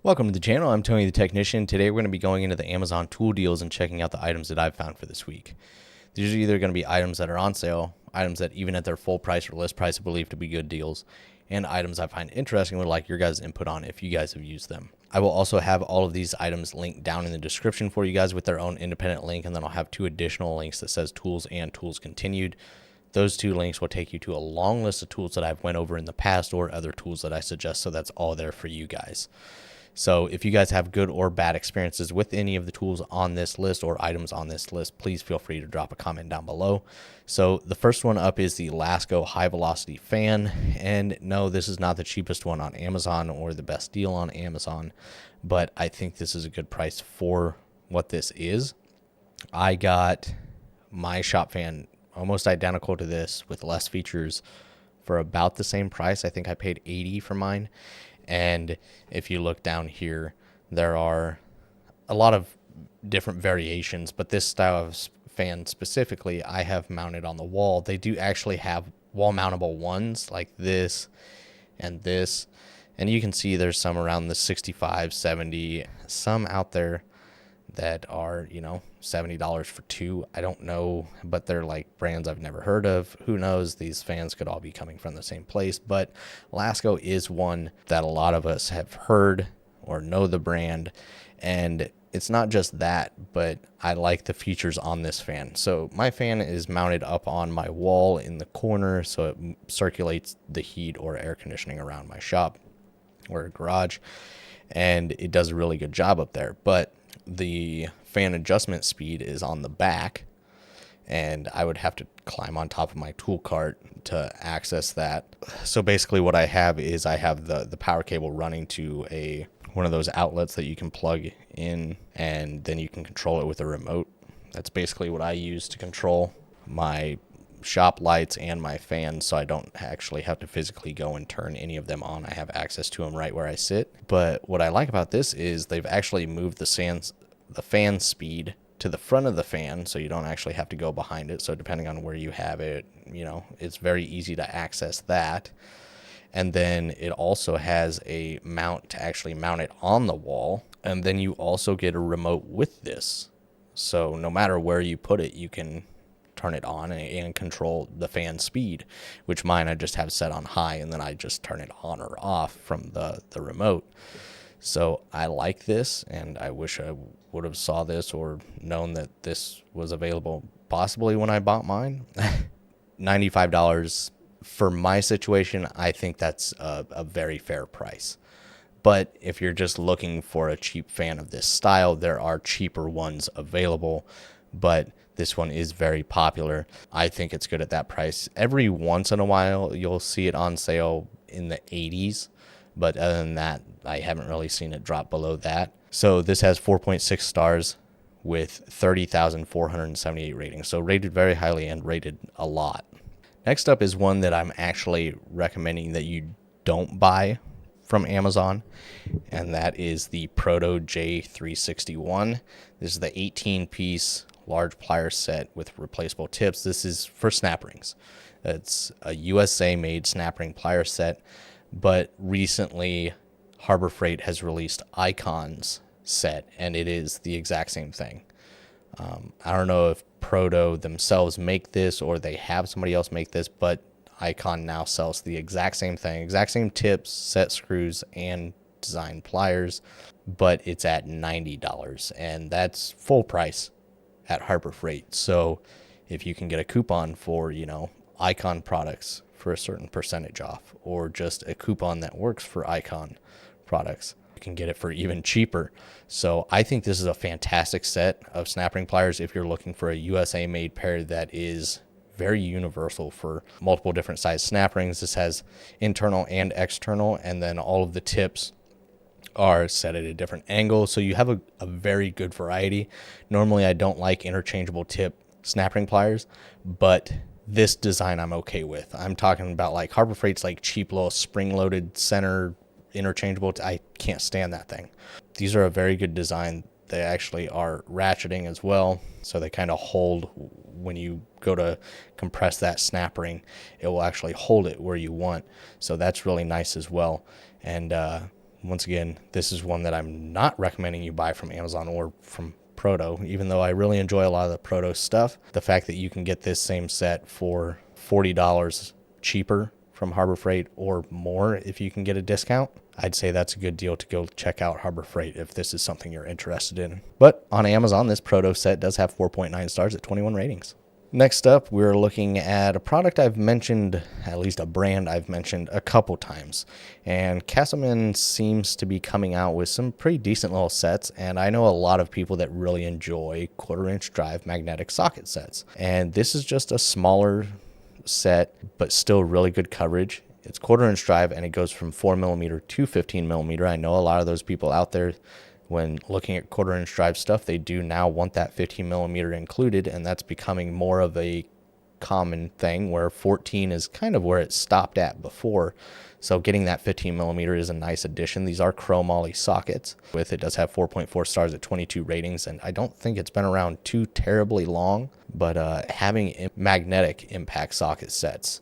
Welcome to the channel. I'm Tony the Technician. Today we're going to be going into the Amazon tool deals and checking out the items that I've found for this week. These are either going to be items that are on sale, items that even at their full price or list price I believe to be good deals, and items I find interesting and would like your guys' input on if you guys have used them. I will also have all of these items linked down in the description for you guys with their own independent link, and then I'll have two additional links that says tools and tools continued. Those two links will take you to a long list of tools that I've went over in the past or other tools that I suggest, so that's all there for you guys. So if you guys have good or bad experiences with any of the tools on this list or items on this list, please feel free to drop a comment down below. So the first one up is the Lasko high velocity fan. And no, this is not the cheapest one on Amazon or the best deal on Amazon, but I think this is a good price for what this is. I got my shop fan almost identical to this with less features for about the same price. I think I paid $80 for mine. And if you look down here, there are a lot of different variations, but this style of fan specifically I have mounted on the wall. They do actually have wall mountable ones like this and this, and you can see there's some around the 65, 70, some out there that are, $70 for two. I don't know, but they're like brands I've never heard of. Who knows? These fans could all be coming from the same place, but Lasko is one that a lot of us have heard or know the brand. And it's not just that, but I like the features on this fan. So my fan is mounted up on my wall in the corner, so it circulates the heat or air conditioning around my shop or garage, and it does a really good job up there. But the fan adjustment speed is on the back, and I would have to climb on top of my tool cart to access that. So basically what I have is I have the power cable running to one of those outlets that you can plug in, and then you can control it with a remote. That's basically what I use to control my shop lights and my fans, so I don't actually have to physically go and turn any of them on. I have access to them right where I sit. But what I like about this is they've actually moved the fan speed to the front of the fan, so you don't actually have to go behind it. So depending on where you have it, it's very easy to access that. And then it also has a mount to actually mount it on the wall, and then you also get a remote with this. So no matter where you put it, you can turn it on and control the fan speed, which mine I just have set on high, and then I just turn it on or off from the remote. So I like this, and I wish I would have saw this or known that this was available possibly when I bought mine. $95 for my situation, I think that's a very fair price. But if you're just looking for a cheap fan of this style, there are cheaper ones available, but this one is very popular. I think it's good at that price. Every once in a while, you'll see it on sale in the 80s, but other than that, I haven't really seen it drop below that. So this has 4.6 stars with 30,478 ratings. So rated very highly and rated a lot. Next up is one that I'm actually recommending that you don't buy from Amazon, and that is the Proto J361. This is the 18-piece large plier set with replaceable tips. This is for snap rings. It's a USA-made snap ring plier set, but recently Harbor Freight has released Icon's set, and it is the exact same thing. I don't know if Proto themselves make this or they have somebody else make this, but Icon now sells the exact same thing, exact same tips, set screws, and design pliers, but it's at $90, and that's full price at Harbor Freight. So if you can get a coupon for, Icon products for a certain percentage off, or just a coupon that works for Icon products, you can get it for even cheaper. So I think this is a fantastic set of snap ring pliers if you're looking for a USA made pair that is very universal for multiple different size snap rings. This has internal and external, and then all of the tips are set at a different angle, so you have a very good variety. Normally I don't like interchangeable tip snap ring pliers, but this design I'm okay with. I'm talking about like Harbor Freight's like cheap little spring-loaded center interchangeable. I can't stand that thing. These are a very good design. They actually are ratcheting as well, so they kind of hold when you go to compress that snap ring. It will actually hold it where you want, so that's really nice as well. And Once again, this is one that I'm not recommending you buy from Amazon or from Proto, even though I really enjoy a lot of the Proto stuff. The fact that you can get this same set for $40 cheaper from Harbor Freight or more if you can get a discount, I'd say that's a good deal to go check out Harbor Freight if this is something you're interested in. But on Amazon, this Proto set does have 4.9 stars at 21 ratings. Next up, we're looking at a product I've mentioned, at least a brand I've mentioned a couple times. And Casoman seems to be coming out with some pretty decent little sets. And I know a lot of people that really enjoy 1/4-inch drive magnetic socket sets. And this is just a smaller set, but still really good coverage. It's 1/4-inch drive and it goes from 4mm to 15mm. I know a lot of those people out there, when looking at 1/4-inch drive stuff, they do now want that 15mm included, and that's becoming more of a common thing where 14 is kind of where it stopped at before. So getting that 15mm is a nice addition. These are chromoly sockets. It does have 4.4 stars at 22 ratings, and I don't think it's been around too terribly long, but having magnetic impact socket sets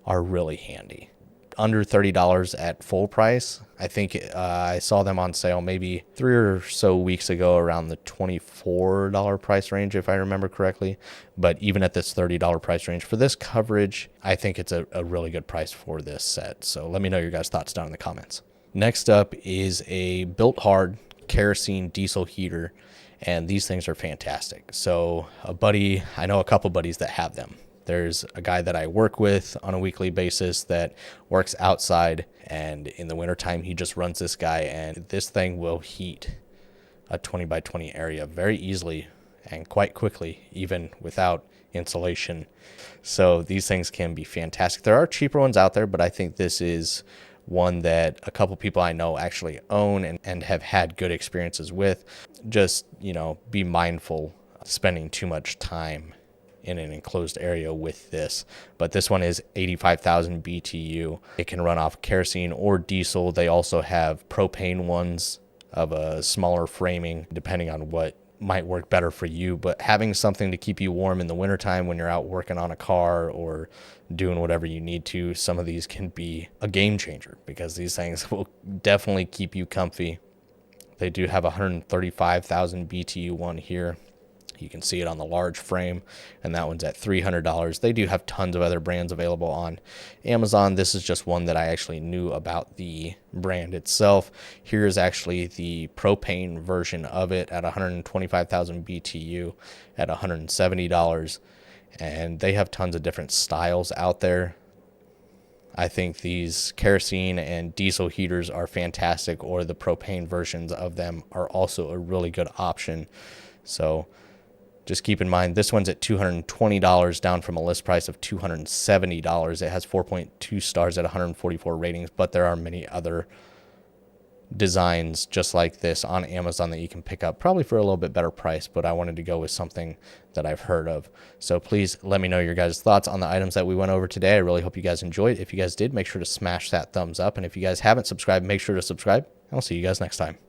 are really handy. Under $30 at full price. I think I saw them on sale maybe 3 or so weeks ago around the $24 price range, if I remember correctly. But even at this $30 price range for this coverage, I think it's a really good price for this set. So let me know your guys' thoughts down in the comments. Next up is a Bilt Hard kerosene diesel heater, and these things are fantastic. So I know a couple buddies that have them. There's a guy that I work with on a weekly basis that works outside, and in the wintertime, he just runs this guy, and this thing will heat a 20 by 20 area very easily and quite quickly, even without insulation. So these things can be fantastic. There are cheaper ones out there, but I think this is one that a couple people I know actually own and have had good experiences with. Just, be mindful of spending too much time in an enclosed area with this. But this one is 85,000 BTU. It can run off kerosene or diesel. They also have propane ones of a smaller framing, depending on what might work better for you. But having something to keep you warm in the wintertime when you're out working on a car or doing whatever you need to, some of these can be a game changer because these things will definitely keep you comfy. They do have a 135,000 BTU one here. You can see it on the large frame, and that one's at $300. They do have tons of other brands available on Amazon. This is just one that I actually knew about the brand itself. Here is actually the propane version of it at 125,000 BTU at $170. And they have tons of different styles out there. I think these kerosene and diesel heaters are fantastic, or the propane versions of them are also a really good option. So just keep in mind, this one's at $220, down from a list price of $270. It has 4.2 stars at 144 ratings, but there are many other designs just like this on Amazon that you can pick up, probably for a little bit better price, but I wanted to go with something that I've heard of. So please let me know your guys' thoughts on the items that we went over today. I really hope you guys enjoyed. If you guys did, make sure to smash that thumbs up. And if you guys haven't subscribed, make sure to subscribe. I'll see you guys next time.